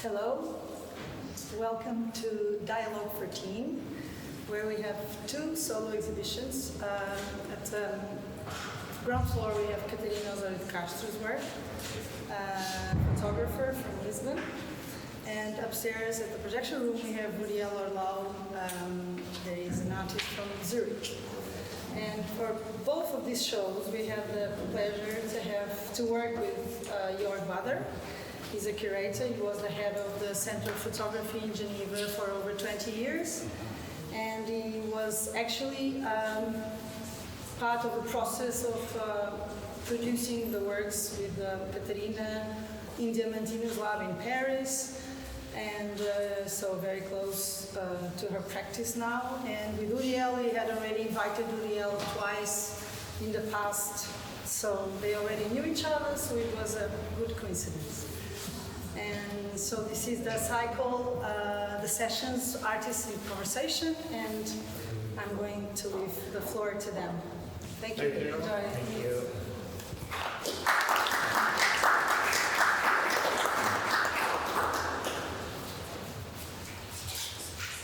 Hello, welcome to Dialogue 14, where we have two solo exhibitions. At the ground floor we have Catarina Osório de Castro's work, photographer from Lisbon, and upstairs at the projection room we have Uriel Orlow, there is an artist from Zurich. And for both of these shows we have the pleasure to work with Joerg Bader. He's a curator. He was the head of the Center of Photography in Geneva for over 20 years. And he was actually part of the process of producing the works with Catarina in Diamantino's lab in Paris. And so very close to her practice now. And with Uriel, he had already invited Uriel twice in the past. So they already knew each other, so it was a good coincidence. And so this is the cycle, the sessions, artists in conversation, and I'm going to leave the floor to them. Thank you. Enjoy. Thank you.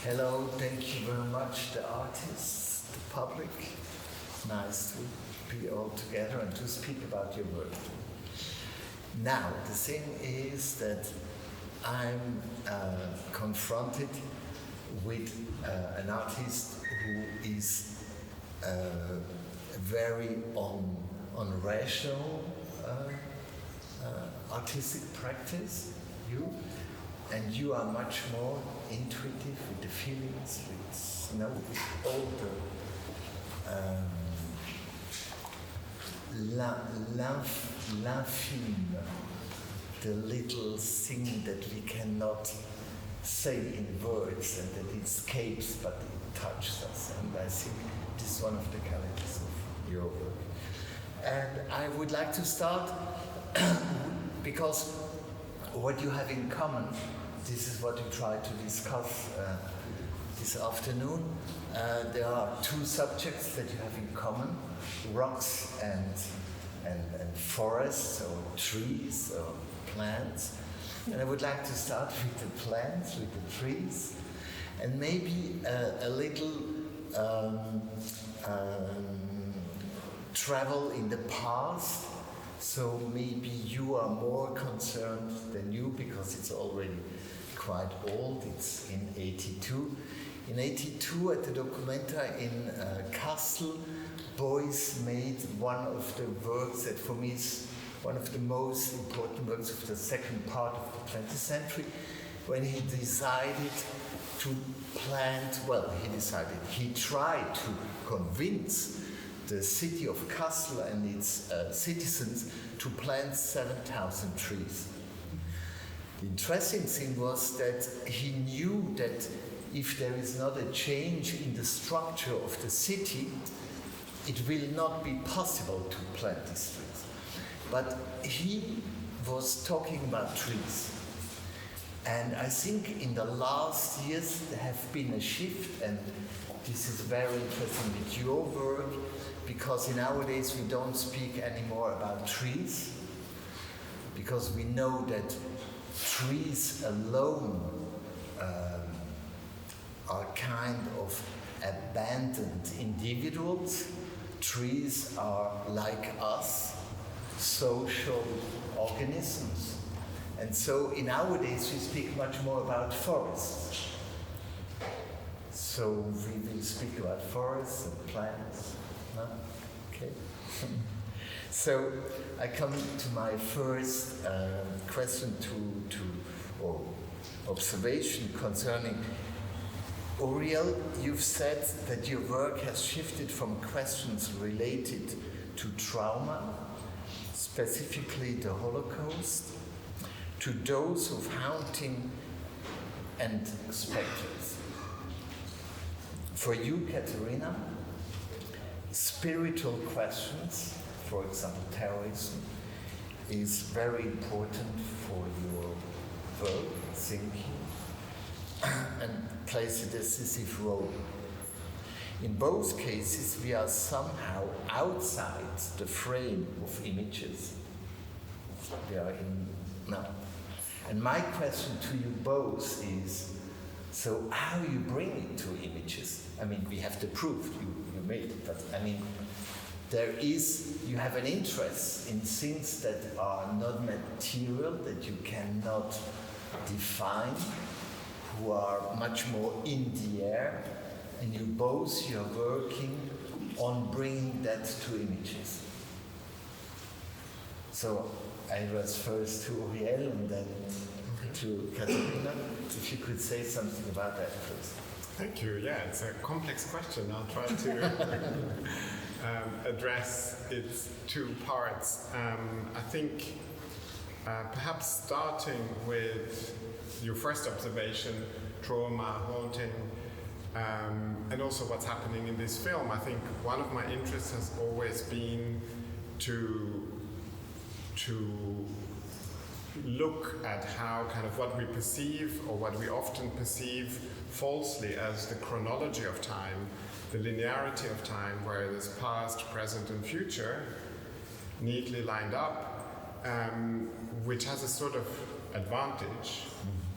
Hello, thank you very much, the artists, the public. Nice to be all together and to speak about your work. Now, the thing is that I'm confronted with an artist who is very on rational artistic practice, and you are much more intuitive with the feelings, with all the l'infime, the little thing that we cannot say in words and that it escapes but it touches us. And I think this is one of the qualities of your work. And I would like to start because what you have in common, this is what we try to discuss this afternoon. There are two subjects that you have in common: rocks and forests, or trees, or plants. And I would like to start with the plants, with the trees, and maybe a little travel in the past. So maybe you are more concerned than you, because it's already quite old. It's in 82. In 82, at the Documenta in Kassel, boys made one of the works that for me is one of the most important works of the second part of the 20th century, when he decided to plant, he tried to convince the city of Kassel and its citizens to plant 7,000 trees. The interesting thing was that he knew that if there is not a change in the structure of the city, it will not be possible to plant these trees. But he was talking about trees. And I think in the last years there have been a shift, and this is very interesting with your work, because nowadays we don't speak anymore about trees, because we know that trees alone are kind of abandoned individuals. Trees are, like us, social organisms. And so in nowadays we speak much more about forests. So we will speak about forests and plants. No? Okay. So I come to my first question or observation concerning Uriel. You've said that your work has shifted from questions related to trauma, specifically the Holocaust, to those of haunting and specters. For you, Catarina, spiritual questions, for example, terrorism, is very important for your work, thinking, and plays a decisive role. In both cases, we are somehow outside the frame of images. We are in, no. And my question to you both is, so how you bring it to images? I mean, we have the proof you made it, but I mean, you have an interest in things that are not material, that you cannot define, who are much more in the air, and you're working on bringing that to images. So I was first to Uriel and then to Catarina. If you could say something about that first. Thank you. Yeah, it's a complex question. I'll try to address its two parts. I think perhaps starting with your first observation, trauma, haunting, and also what's happening in this film. I think one of my interests has always been to look at how kind of what we perceive or what we often perceive falsely as the chronology of time, the linearity of time, where there's past, present, and future neatly lined up, which has a sort of advantage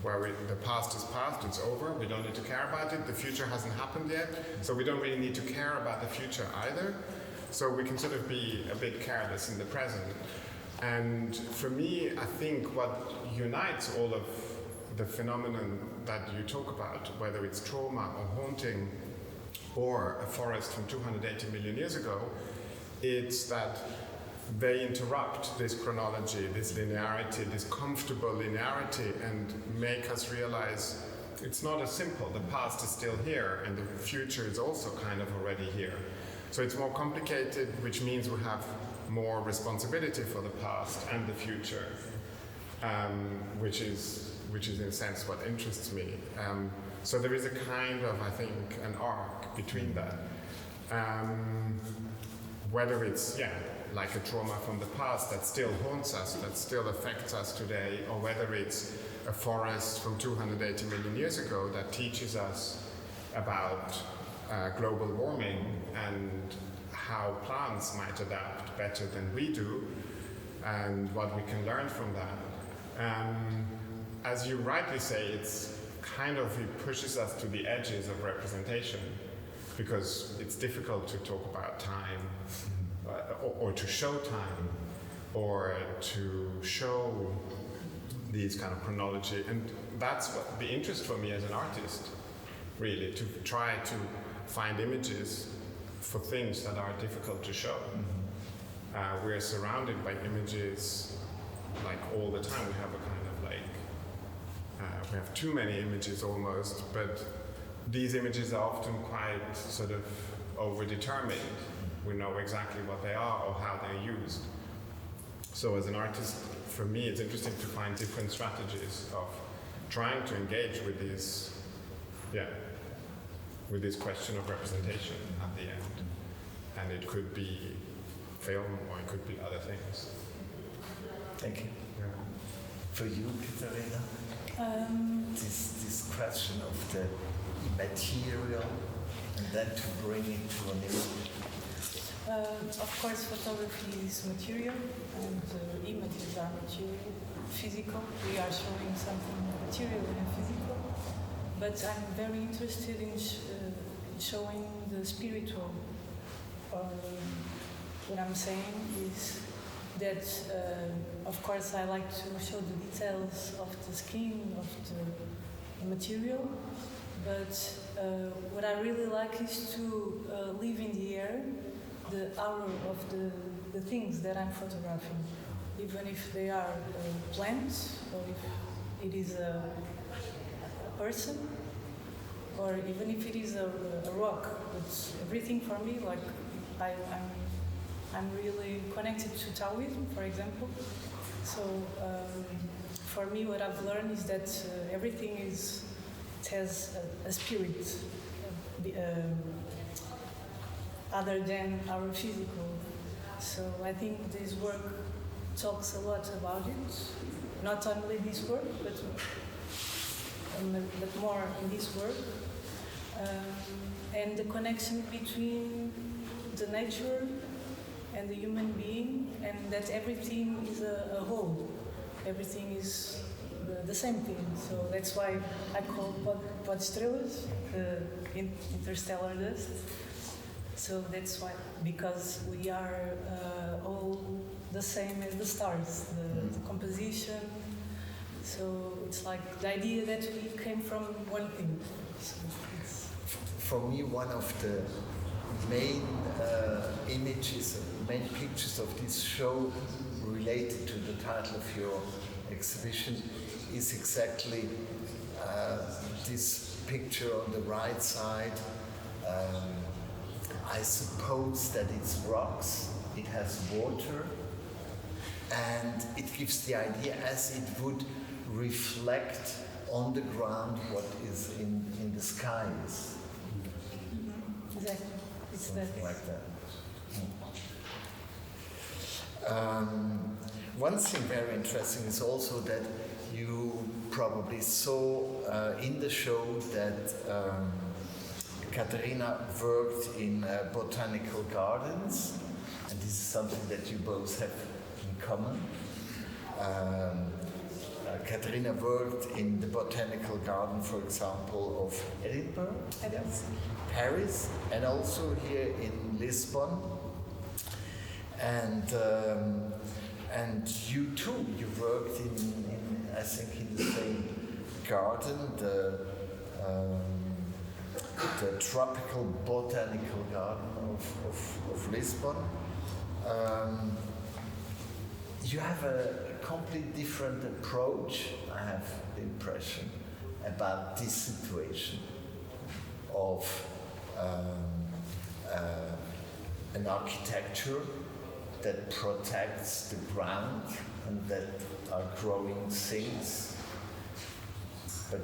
where the past is past, it's over, we don't need to care about it, the future hasn't happened yet, so we don't really need to care about the future either. So we can sort of be a bit careless in the present. And for me, I think what unites all of the phenomenon that you talk about, whether it's trauma or haunting or a forest from 280 million years ago, it's that they interrupt this chronology, this linearity, this comfortable linearity, and make us realize it's not as simple. The past is still here, and the future is also kind of already here. So it's more complicated, which means we have more responsibility for the past and the future, which is in a sense what interests me. So there is a kind of, I think, an arc between that. Whether it's, like a trauma from the past that still haunts us, that still affects us today, or whether it's a forest from 280 million years ago that teaches us about global warming and how plants might adapt better than we do, and what we can learn from that. As you rightly say, it's kind of, it pushes us to the edges of representation, because it's difficult to talk about time, or to show time, or to show these kind of chronology. And that's what the interest for me as an artist, really, to try to find images for things that are difficult to show. We're surrounded by images like all the time. We have a kind of like, we have too many images almost, but these images are often quite sort of overdetermined. We know exactly what they are or how they're used. So as an artist, for me, it's interesting to find different strategies of trying to engage with these, with this question of representation at the end. And it could be film or it could be other things. Thank you. Yeah. For you, Catarina, this question of the material and then to bring it to an image. Of course, photography is material, and images are material, physical. We are showing something material and physical. But I'm very interested in showing the spiritual. What I'm saying is that, of course, I like to show the details of the skin, of the material. But what I really like is to live in the air, the aura of the things that I'm photographing, even if they are plants, or if it is a person, or even if it is a rock. It's everything for me. Like I'm really connected to Taoism, for example. So for me, what I've learned is that everything has a spirit. Other than our physical. So I think this work talks a lot about it. Not only this work, but more in this work. And the connection between the nature and the human being, and that everything is a whole. Everything is the same thing. So that's why I call pod estrelas, interstellar dust. So that's why, because we are all the same as the stars, the composition. So it's like the idea that we came from one thing. So it's for me, one of the main images, main pictures of this show related to the title of your exhibition is exactly this picture on the right side. I suppose that it's rocks, it has water, and it gives the idea as it would reflect on the ground what is in the skies. exactly, it's Something that. like that. One thing very interesting is also that you probably saw in the show that Catarina worked in botanical gardens, and this is something that you both have in common. Catarina worked in the botanical garden, for example, of Edinburgh, Paris, and also here in Lisbon. And you too, you worked in I think in the same garden, the tropical botanical garden of Lisbon. You have a completely different approach, I have the impression, about this situation of an architecture that protects the ground and that are growing things. But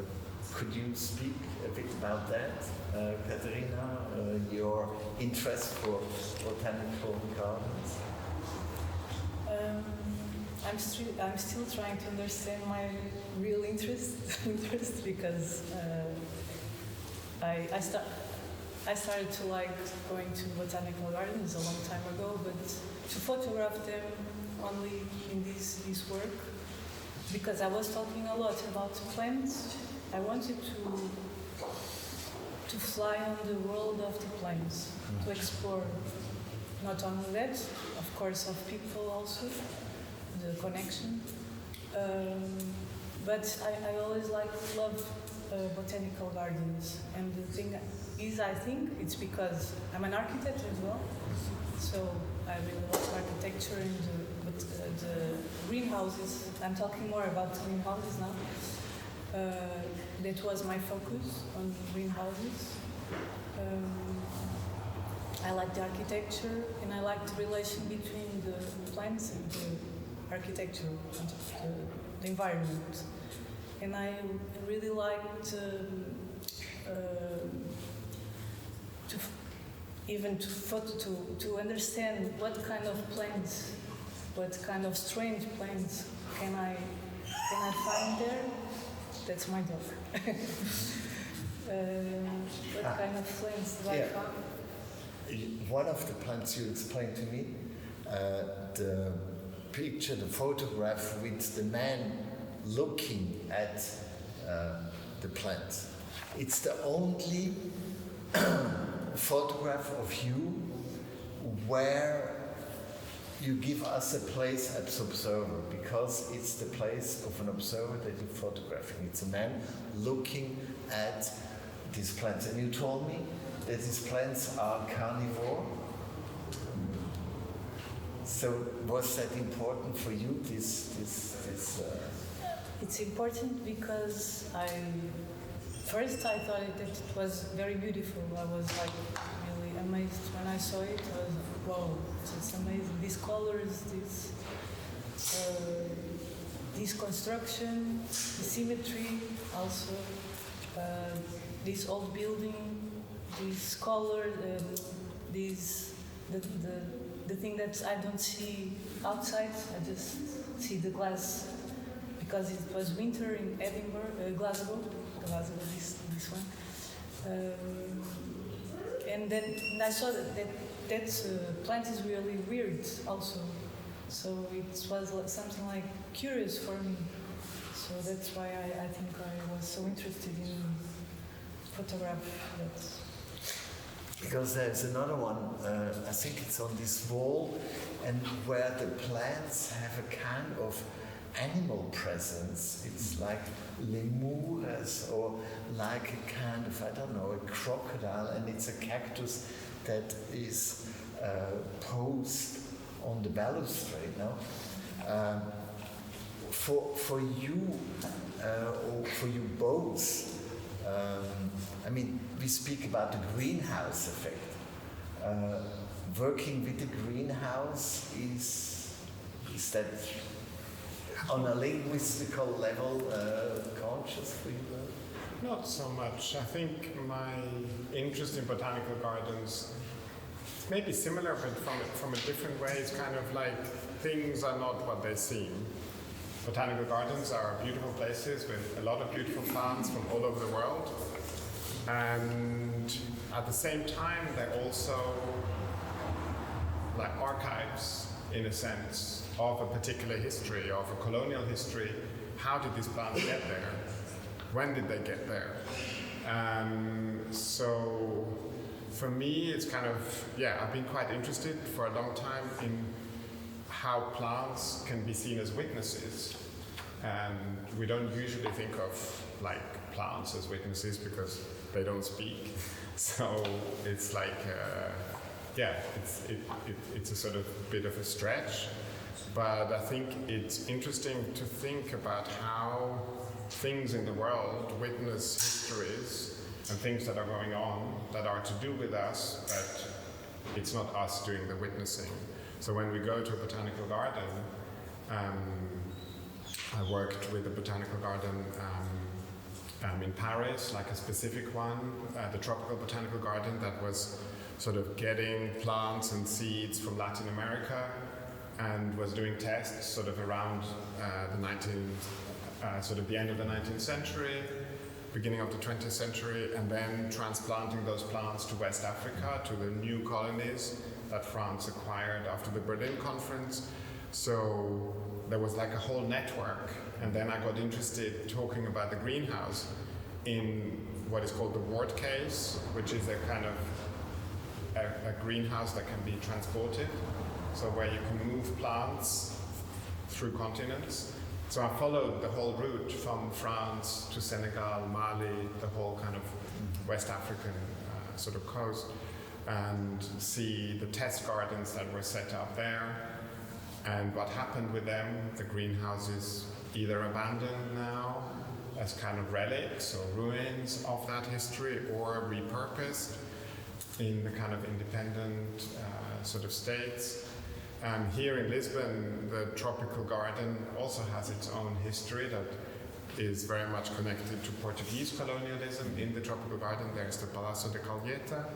could you speak a bit about that, Catarina, your interest for botanical gardens? I'm still trying to understand my real interest because I started to like going to botanical gardens a long time ago, but to photograph them only in this work, because I was talking a lot about plants. I wanted to fly on the world of the plants, to explore not only that, of course, of people also, the connection. But I always love botanical gardens, and the thing is, I think it's because I'm an architect as well, so I really love architecture and the greenhouses. I'm talking more about greenhouses now. That was my focus on greenhouses. I like the architecture, and I like the relation between the plants and the architecture, and the environment. And I really liked to understand what kind of plants, what kind of strange plants can I find there. That's my dog. What kind of plants do I find? One of the plants you explained to me, the picture, the photograph with the man looking at the plant. It's the only photograph of you where you give us a place as observer, because it's the place of an observer that you're photographing. It's a man looking at these plants. And you told me that these plants are carnivore. So was that important for you, this It's important because first I thought that it was very beautiful. I was like really amazed when I saw it. I was wow, it's amazing. These colors, this construction, the symmetry, also this old building, this color, the thing that I don't see outside. I just see the glass, because it was winter in Edinburgh, Glasgow, this one. And then I saw that plant is really weird also. So it was something like curious for me. So that's why I think I was so interested in photograph that. Because there's another one, I think it's on this wall, and where the plants have a kind of animal presence. It's like lemurs or like a kind of, I don't know, a crocodile, and it's a cactus that is posed on the balustrade, no? For you, or for you both, I mean, we speak about the greenhouse effect. Working with the greenhouse is that on a linguistical level conscious for you? Not so much. I think my interest in botanical gardens may be similar, but from a different way. It's kind of like things are not what they seem. Botanical gardens are beautiful places with a lot of beautiful plants from all over the world. And at the same time, they're also like archives, in a sense, of a particular history, of a colonial history. How did these plants get there? When did they get there? So for me, it's kind of, I've been quite interested for a long time in how plants can be seen as witnesses. And we don't usually think of like plants as witnesses because they don't speak. So it's like, it's a sort of bit of a stretch. But I think it's interesting to think about how things in the world witness histories and things that are going on that are to do with us, but it's not us doing the witnessing. So when we go to a botanical garden, I worked with a botanical garden in Paris, like a specific one, the tropical botanical garden that was sort of getting plants and seeds from Latin America and was doing tests sort of around the end of the 19th century, beginning of the 20th century, and then transplanting those plants to West Africa, to the new colonies that France acquired after the Berlin Conference. So there was like a whole network, and then I got interested talking about the greenhouse in what is called the ward case, which is a kind of a greenhouse that can be transported, so where you can move plants through continents. So I followed the whole route from France to Senegal, Mali, the whole kind of West African sort of coast, and see the test gardens that were set up there and what happened with them. The greenhouses either abandoned now as kind of relics or ruins of that history, or repurposed in the kind of independent sort of states. Here in Lisbon, the tropical garden also has its own history that is very much connected to Portuguese colonialism. In the tropical garden, there's the Palácio de Calheta,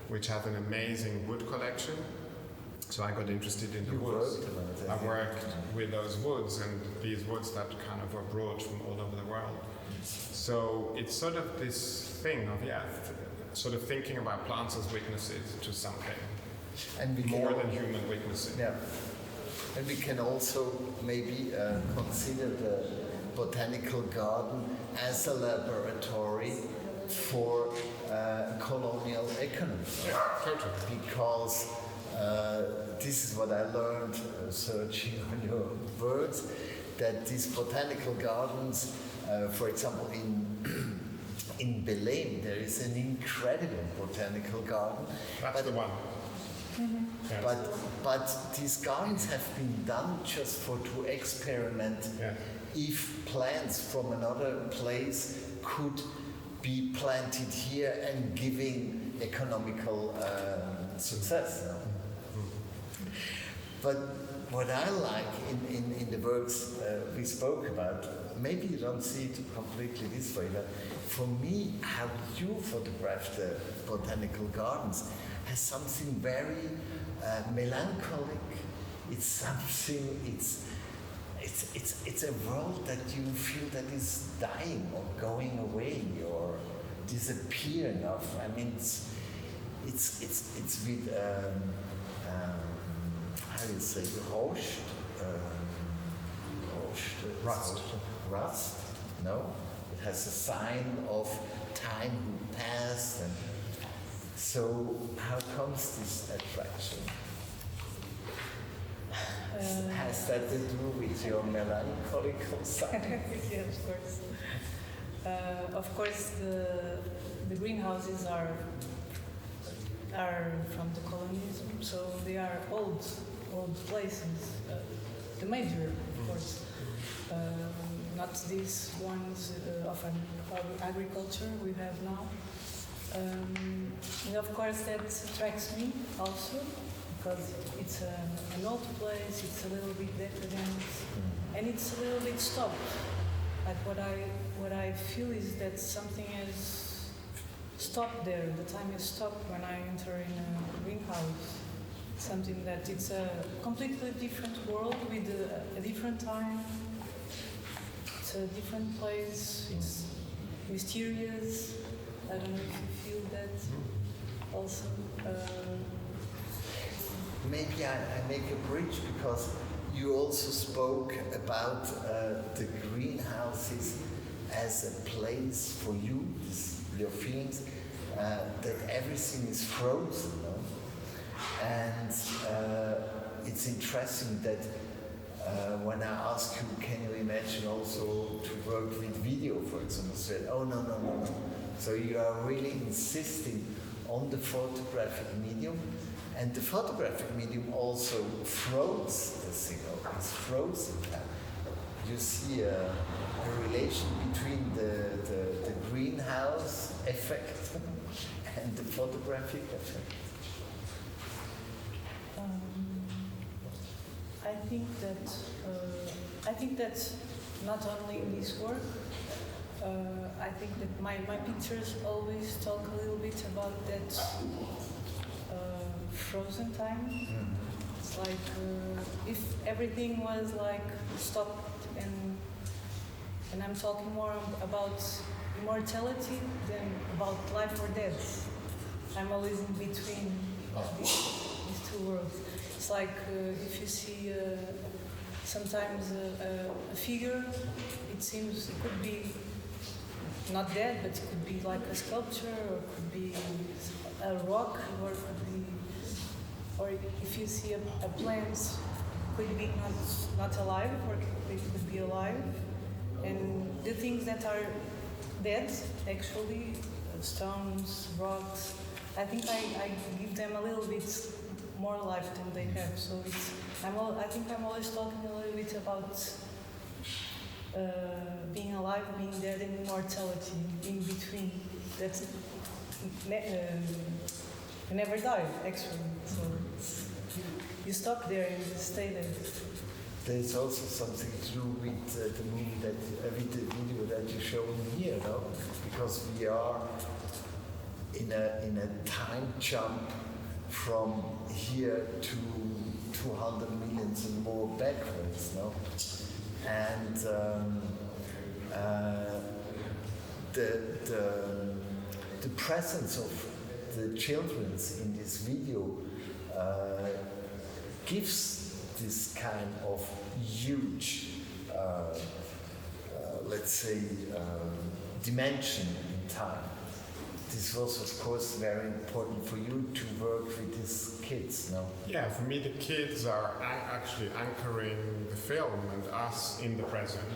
which has an amazing wood collection. So I got interested in the woods. I worked with those woods, and these woods that kind of were brought from all over the world. So it's sort of this thing of, sort of thinking about plants as witnesses to something. And we more than human witnessing. Yeah. And we can also maybe consider the botanical garden as a laboratory for colonial economy. Yeah, totally. Because this is what I learned searching on your words, that these botanical gardens, for example, in Belém, there is an incredible botanical garden. That's the one. Mm-hmm. Yes. But these gardens have been done just to experiment if plants from another place could be planted here and giving economical success. But what I like in the works we spoke about, maybe you don't see it completely this way, but for me, how you photograph the botanical gardens has something very melancholic. It's something. It's a world that you feel that is dying or going away or disappearing. I mean, it's with how do you say rust. rust, no? It has a sign of time who passed. And so how comes this attraction? Has that to do with your melancholical side? Yeah, of course. Of course, the greenhouses are from the colonialism, so they are old places. The major, of course, not these ones of agriculture we have now. And of course, that attracts me also, because it's an old place, it's a little bit decadent, and it's a little bit stopped. Like what I feel is that something has stopped there. The time has stopped when I enter in a greenhouse. Something that it's a completely different world with a different time. It's a different place. It's mysterious. I don't know if you feel that also. Maybe I make a bridge, because you also spoke about the greenhouses as a place for you, your feelings, that everything is frozen. No? And it's interesting that when I ask you, can you imagine also to work with video, for example, said, oh, no. So you are really insisting on the photographic medium. And the photographic medium also froze the signal. It's frozen. You see a relation between the greenhouse effect and the photographic effect. I think that not only in this work. I think that my pictures always talk a little bit about that. Frozen time. It's like if everything was like stopped, and I'm talking more about immortality than about life or death. I'm always in between these two worlds. It's like if you see sometimes a figure, it seems it could be not dead, but it could be like a sculpture, or it could be a rock, or it could be. Or if you see a plant, could be not alive, or it could be alive. And the things that are dead, actually, stones, rocks, I think I give them a little bit more life than they have. So I think I'm always talking a little bit about being alive, being dead, and immortality in between. That's you never die, actually. So you stop there and you stay there. There's also something to do with the movie with the video that you're showing here, no? Because we are in a time jump from here to 200 millions and more backwards, no? And the presence of the children in this video gives this kind of huge, let's say, dimension in time. This was, of course, very important for you to work with these kids, no? Yeah, for me the kids are actually anchoring the film and us in the present,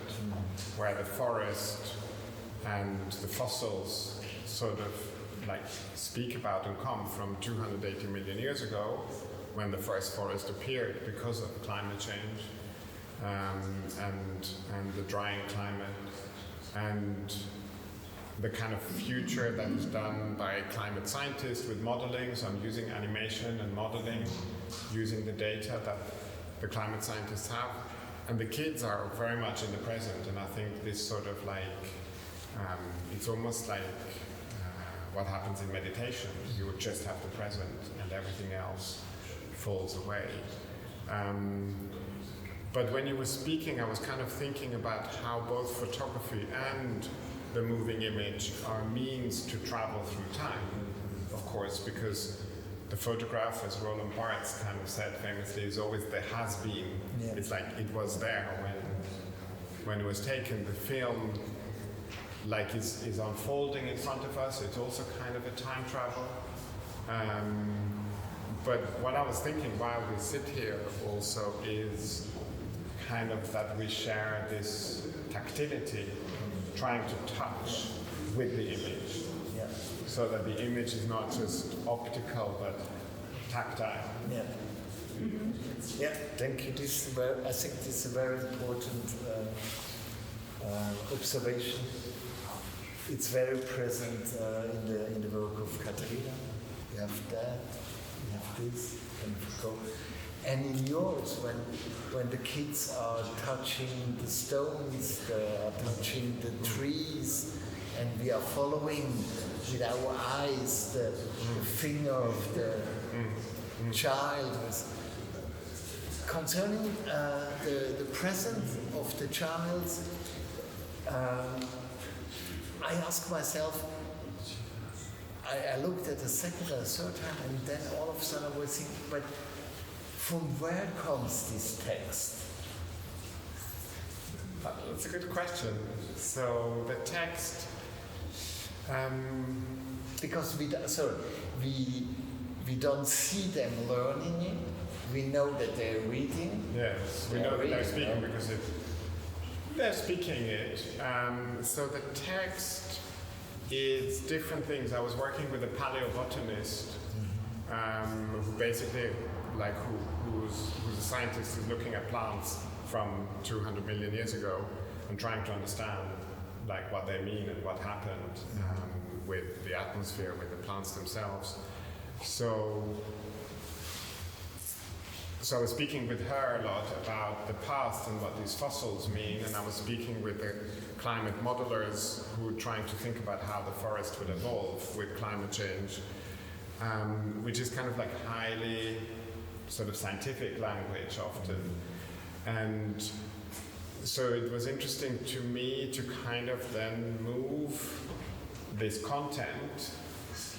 where the forest and the fossils sort of like speak about and come from 280 million years ago, when the first forest appeared because of climate change and the drying climate, and the kind of future that is done by climate scientists with modeling. So I'm using animation and modeling, using the data that the climate scientists have. And the kids are very much in the present, and I think this sort of like, it's almost like what happens in meditation. You would just have the present and everything else falls away. But when you were speaking, I was kind of thinking about how both photography and the moving image are means to travel through time, of course, because the photograph, as Roland Barthes kind of said famously, is always the has-been. Yeah. It's like it was there when it was taken, the film like is unfolding in front of us. It's also kind of a time travel. But what I was thinking while we sit here also is kind of that we share this tactility, trying to touch with the image. Yeah. So that the image is not just optical but tactile. Yeah. Yeah, thank you. I think this is a very important observation. It's very present in the work of Catarina. You have that, you have this, and go. And in yours, when the kids are touching the stones, they are touching the trees, and we are following with our eyes the finger of the child. Concerning the present of the child, I ask myself, I looked at the second or third time, and then all of a sudden I was thinking, but from where comes this text? That's a good question. So the text, because we don't see them learning it. We know that they're reading. Yes, we know that they're speaking because they're speaking it. So the text is different things. I was working with a paleobotanist who basically, like, who's a scientist who's looking at plants from 200 million years ago and trying to understand, like, what they mean and what happened with the atmosphere, with the plants themselves. So I was speaking with her a lot about the past and what these fossils mean, and I was speaking with the climate modelers who were trying to think about how the forest would evolve with climate change, which is kind of like highly sort of scientific language often. And so it was interesting to me to kind of then move this content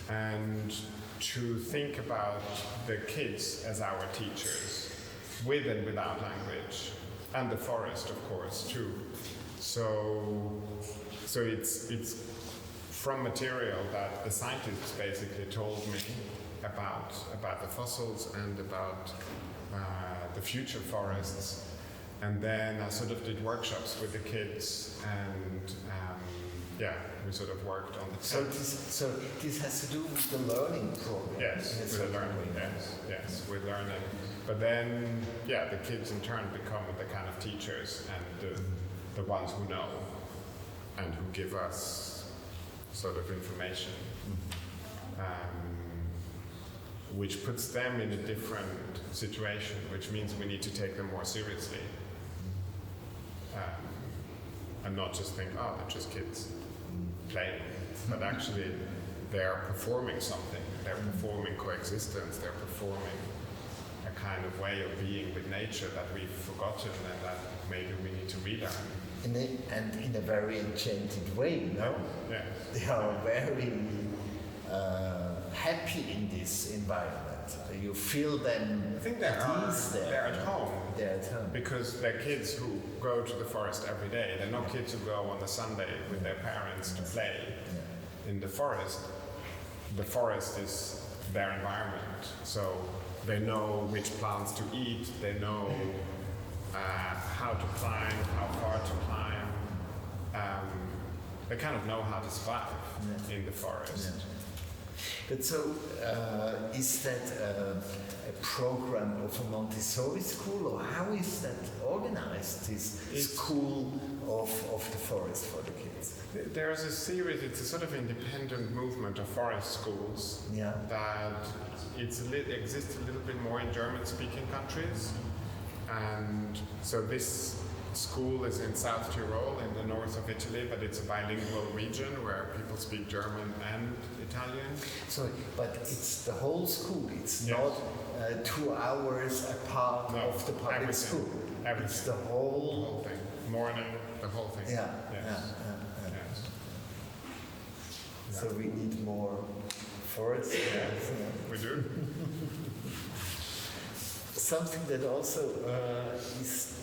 and to think about the kids as our teachers, with and without language, and the forest, of course, too. So it's from material that the scientists basically told me about the fossils and about the future forests. And then I sort of did workshops with the kids, and we sort of worked on the text. So this has to do with the learning program. Yes, with the learning. Yes, with learning. But then, the kids in turn become the kind of teachers and the ones who know and who give us sort of information, which puts them in a different situation, which means we need to take them more seriously. And not just think, oh, they're just kids playing, but actually they're performing something. They're performing coexistence. They're performing a kind of way of being with nature that we've forgotten and that maybe we need to relearn. And in a very enchanted way, no? Yeah. They are very happy in this environment. You feel them. I think they're at home. They're at home. Because they're kids who go to the forest every day. They're not kids who go on a Sunday with their parents to play in the forest. The forest is their environment. So they know which plants to eat. They know how to climb, how far to climb. They kind of know how to survive in the forest. Yeah. But so, is that a program of a Montessori school, or how is that organized, this school of the forest for the kids? There's a series, it's a sort of independent movement of forest schools that exists a little bit more in German-speaking countries. And so this school is in South Tyrol in the north of Italy, but it's a bilingual region where people speak German and Italian. So, but it's the whole school. It's not 2 hours apart of the public school. Everything. It's the whole thing. Morning, the whole thing. Yeah. Yes. So we need more forests. We do. Something that also is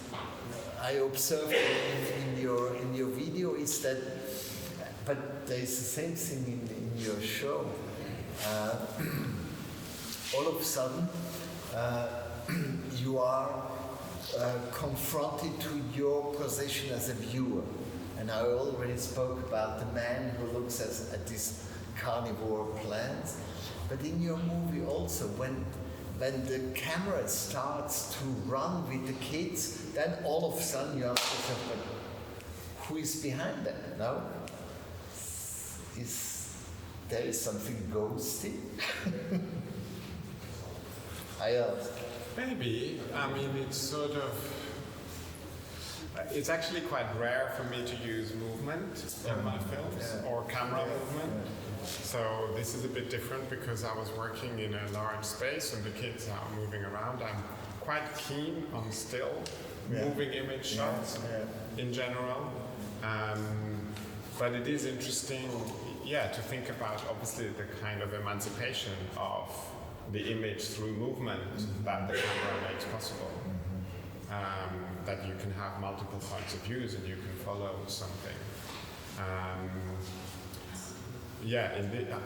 I observed in your video is that, but there is the same thing in your show. All of a sudden, you are confronted to your position as a viewer. And I already spoke about the man who looks at these carnivore plants. But in your movie also, when the camera starts to run with the kids, then all of a sudden you ask yourself, but who is behind that? No? There is something ghosty? I ask. Maybe. I mean, it's actually quite rare for me to use movement in my films or camera movement. So this is a bit different because I was working in a large space and the kids are moving around. I'm quite keen on still moving image shots in general. But it is interesting, to think about obviously the kind of emancipation of the image through movement that the camera makes possible. That you can have multiple points of views and you can follow something. I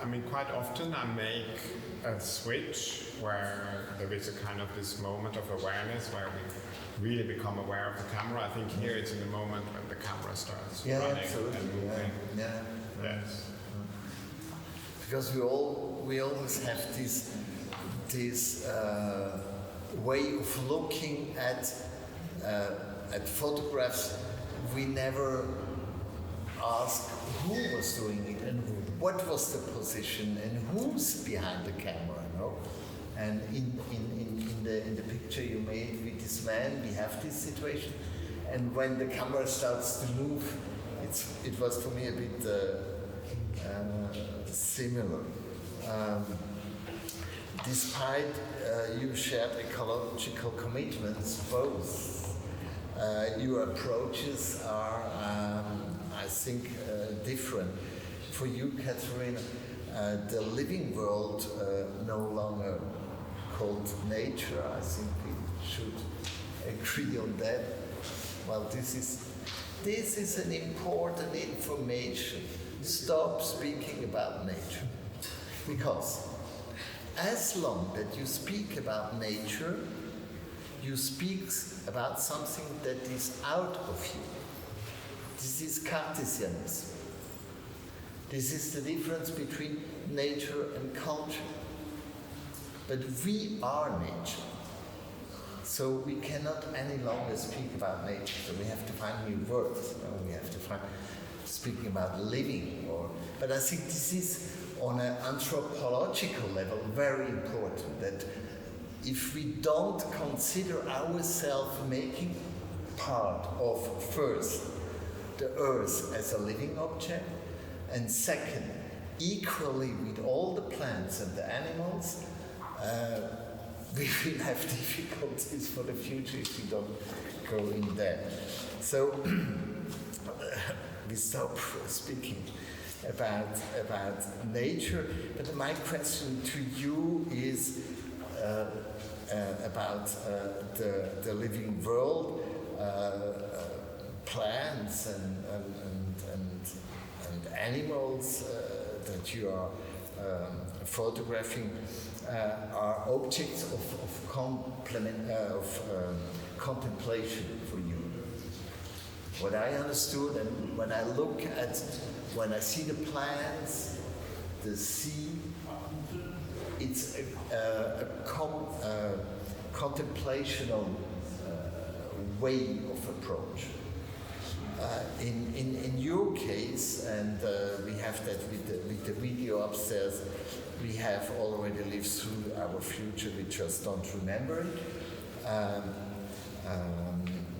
mean, quite often I make a switch where there is a kind of this moment of awareness where we really become aware of the camera. I think here it's in the moment when the camera starts running and moving. Yes. Because we always have this way of looking at photographs. We never ask who was doing it and what was the position and who's behind the camera, no? And in the picture you made with this man, we have this situation, and when the camera starts to move, it was for me a bit similar. Despite you shared ecological commitments, both your approaches are, I think, different. For you, Catarina, the living world no longer called nature. I think we should agree on that. Well, this is an important information. Stop speaking about nature, because as long that you speak about nature, you speak about something that is out of you. This is Cartesianism. This is the difference between nature and culture. But we are nature. So we cannot any longer speak about nature. So we have to find new words. We have to find speaking about living. But I think this is on an anthropological level very important, that if we don't consider ourselves making part of, first, the earth as a living object, and second, equally with all the plants and the animals, we will have difficulties for the future if we don't go in there. So we stop speaking about nature, but my question to you is about the living world, plants and animals that you are photographing are objects of contemplation for you. What I understood, and when I see the plants, the sea, it's a contemplational way of approach. In your case, and we have that with the video upstairs, we have already lived through our future, we just don't remember it.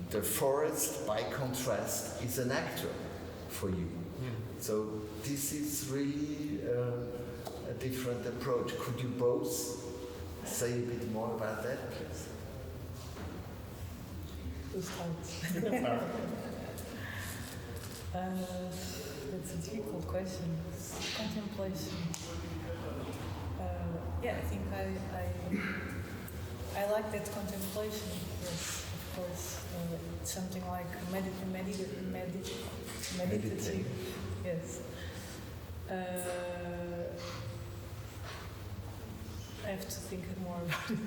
The forest, by contrast, is an actor for you. So this is really a different approach. Could you both say a bit more about that, please? Who starts? That's a difficult question. Contemplation. I think I like that contemplation. Yes, of because it's something like meditative. Meditate. Yes. I have to think more about it.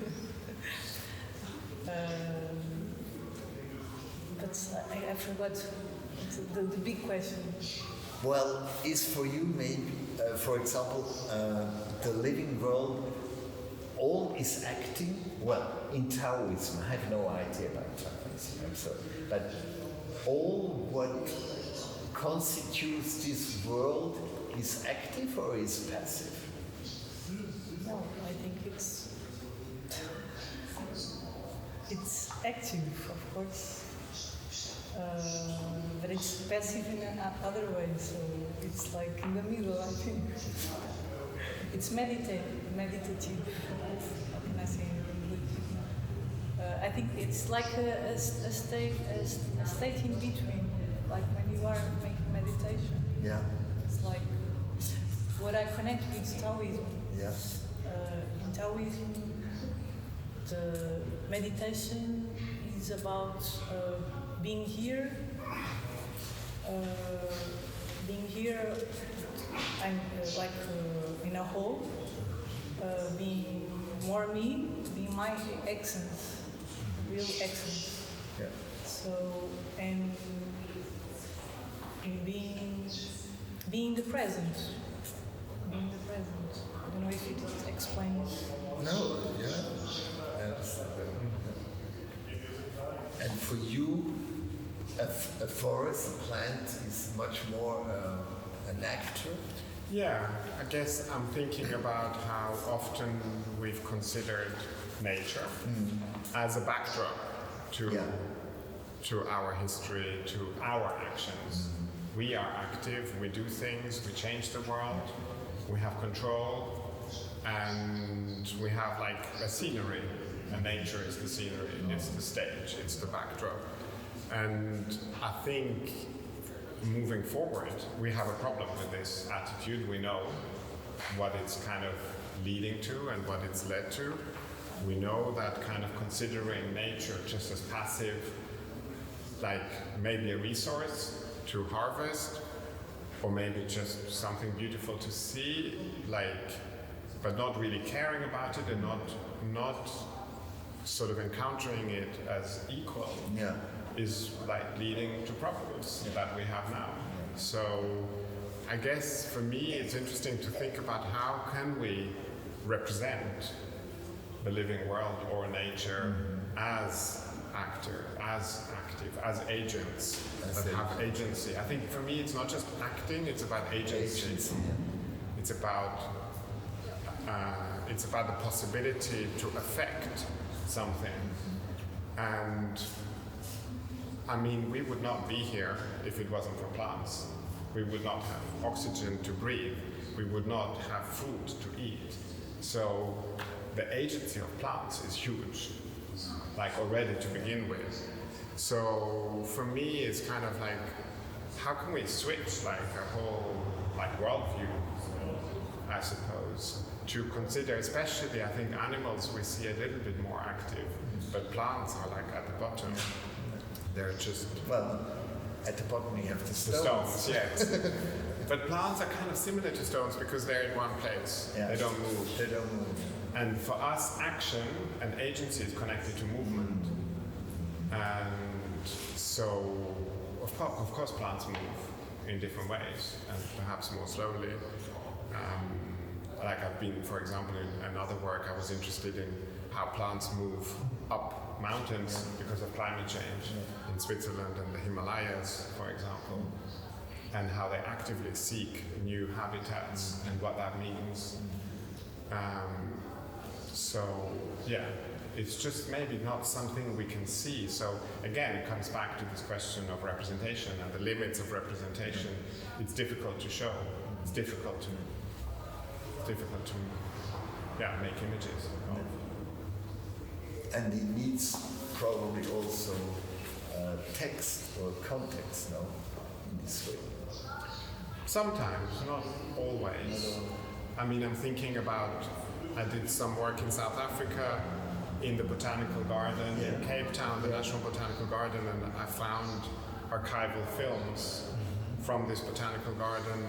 But I forgot the big question. Well, is for you maybe, for example, the living world, all is acting? Well, in Taoism, I have no idea about Taoism, I'm sorry, but all what constitutes this world is active or is passive? No, I think it's active, of course. But it's passive in another way, so it's like in the middle, I think. It's meditative. How can I say it in English? I think it's like a state in between, like when you are making meditation. Yeah. It's like what I connect with Taoism. Yeah. In Taoism, the meditation is about being here. I'm like in a whole, being more me, being my essence, real essence. Yeah. So, and in being the present. Being the present. I don't know if it explains. No, yeah. I understand that. And for you, a forest, a plant is much more an actor? Yeah, I guess I'm thinking about how often we've considered nature as a backdrop to our history, to our actions. We are active, we do things, we change the world, we have control, and we have like a scenery. And nature is the scenery, it's the stage, it's the backdrop. And I think moving forward, we have a problem with this attitude. We know what it's kind of leading to and what it's led to. We know that kind of considering nature just as passive, like maybe a resource to harvest, or maybe just something beautiful to see, like, but not really caring about it and not sort of encountering it as equal. Yeah. Is like leading to problems that we have now. So I guess for me it's interesting to think about how can we represent the living world or nature as actor, as active, as agents that have agency. I think for me it's not just acting, it's about agency. It's about the possibility to affect something. And I mean, we would not be here if it wasn't for plants. We would not have oxygen to breathe. We would not have food to eat. So the agency of plants is huge, like already to begin with. So for me, it's kind of like, how can we switch like a whole like worldview, I suppose, to consider, especially I think animals we see a little bit more active, but plants are like at the bottom. They're just... Well, at the bottom you have the stones. The stones, yes. But plants are kind of similar to stones because they're in one place. Yeah. They don't move. They don't move. And for us, action and agency is connected to movement. And so, of course, plants move in different ways and perhaps more slowly. Like I've been, for example, in another work, I was interested in how plants move up mountains because of climate change in Switzerland and the Himalayas, for example, and how they actively seek new habitats and what that means. So, yeah, it's just maybe not something we can see. So, again, it comes back to this question of representation and the limits of representation. It's difficult to show. It's difficult to make images. And it needs probably also text or context, no, in this way. Sometimes, not always. I mean, I'm thinking about, I did some work in South Africa in the botanical garden in Cape Town, the National Botanical Garden, and I found archival films from this botanical garden,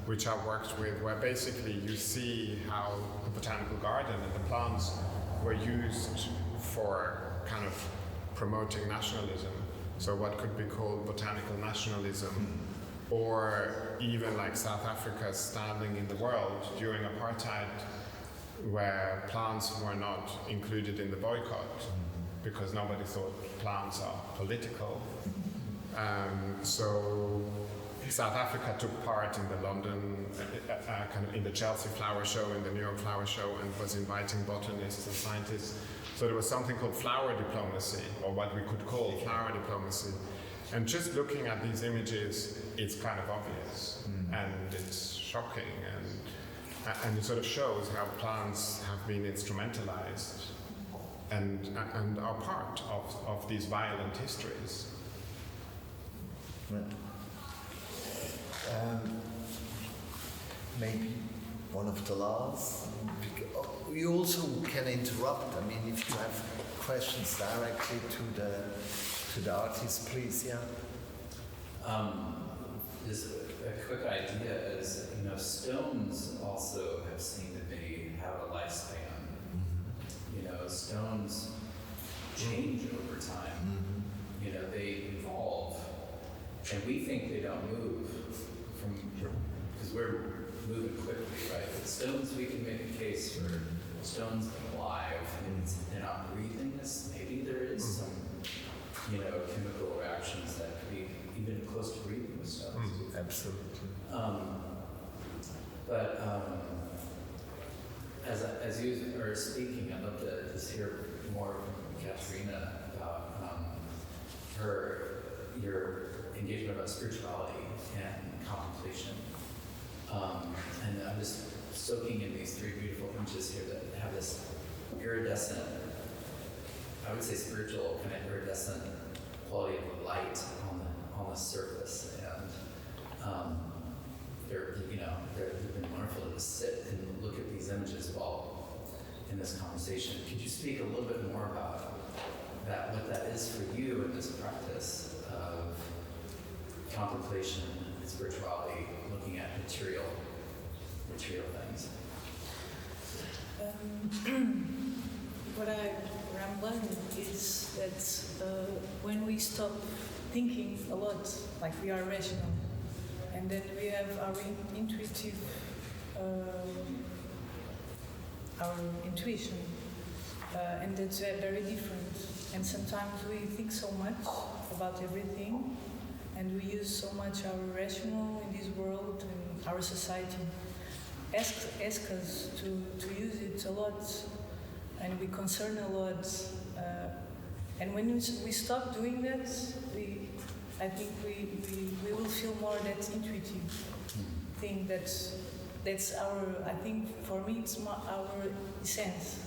which I worked with, where basically you see how the botanical garden and the plants were used for kind of promoting nationalism. So what could be called botanical nationalism, or even like South Africa's standing in the world during apartheid, where plants were not included in the boycott because nobody thought plants are political. So South Africa took part in the London, kind of in the Chelsea Flower Show, in the New York Flower Show, and was inviting botanists and scientists. So there was something called flower diplomacy, or what we could call flower diplomacy. And just looking at these images, it's kind of obvious, and it's shocking, and it sort of shows how plants have been instrumentalized and are part of these violent histories. Maybe one of the last. You also can interrupt. I mean, if you have questions directly to the artist, please. Yeah. Just a quick idea is, stones also have seen that they have a lifespan. Stones change over time. They evolve, and we think they don't move because we're moving quickly, right? But stones, we can make a case for stones being alive, and they're not breathing this. Maybe there is some, chemical reactions that could be even close to breathing with stones. Absolutely. As you are speaking, I'd love to just hear more from Catarina about your engagement about spirituality and contemplation. And I'm just soaking in these three beautiful images here that have this iridescent, I would say spiritual, kind of iridescent quality of light on the surface. And they've been wonderful to just sit and look at these images while in this conversation. Could you speak a little bit more about that, what that is for you in this practice of contemplation and spirituality, looking at material things? What I'm learning is that when we stop thinking a lot, like we are rational, and then we have our intuitive, our intuition, and that's very different. And sometimes we think so much about everything, and we use so much our rational in this world and our society ask us to use it a lot, and we concern a lot. And when we stop doing that, I think we will feel more that intuitive thing. That's our. I think for me it's our essence,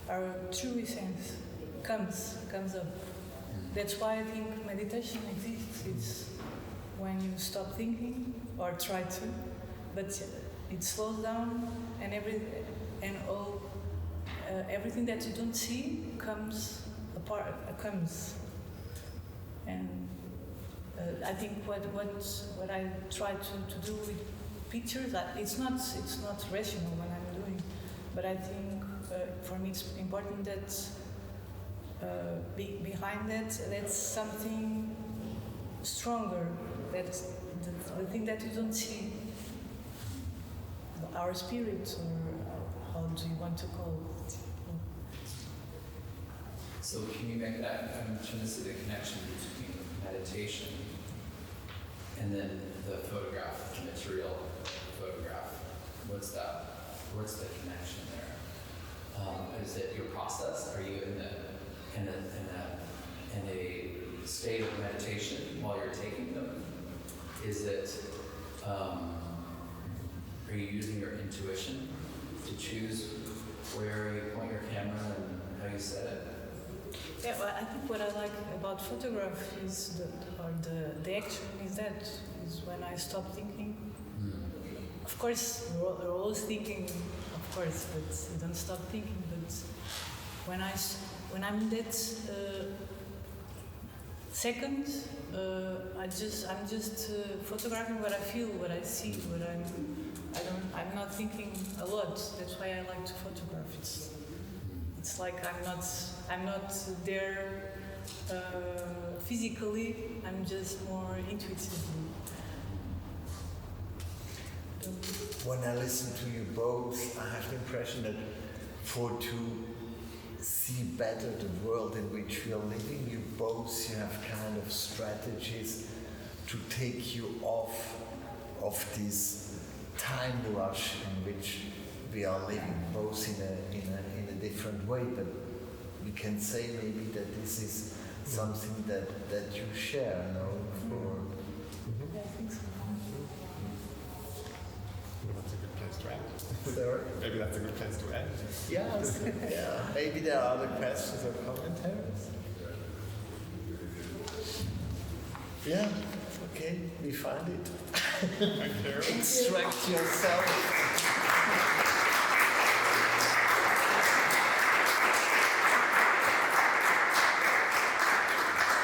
our true essence comes up. That's why I think meditation exists. It's when you stop thinking or try to, but it slows down, and everything that you don't see comes apart. And I think what I try to do with pictures, it's not rational when I'm doing, but I think for me it's important that behind that's something stronger. That's the thing that you don't see. Our spirit, or how do you want to call it? So can you make that, I'm trying to see the connection between meditation and then the photograph, the material photograph. What's the connection there? Is it your process? Are you in a state of meditation while you're taking them? Is it, are you using your intuition to choose where you point your camera and how you set it? Yeah, well, I think what I like about photography is the action is when I stop thinking. Of course, we're always thinking, of course, but you don't stop thinking. But when I'm in that second, I'm just photographing what I feel, what I see, I'm not thinking a lot. That's why I like to photograph. It's like I'm not there physically. I'm just more intuitively. When I listen to you both, I have the impression that to see better the world in which we are living, you have kind of strategies to take you off of this time rush in which we are living, both in a different way. But we can say maybe that this is something that you share, no? Yeah, I think so. That's a good place to end. Sorry? Maybe that's a good place to end. Yes. Yeah. Maybe there are other questions or commentaries. Yeah. Okay. We find it. Thank you. Extract yourself.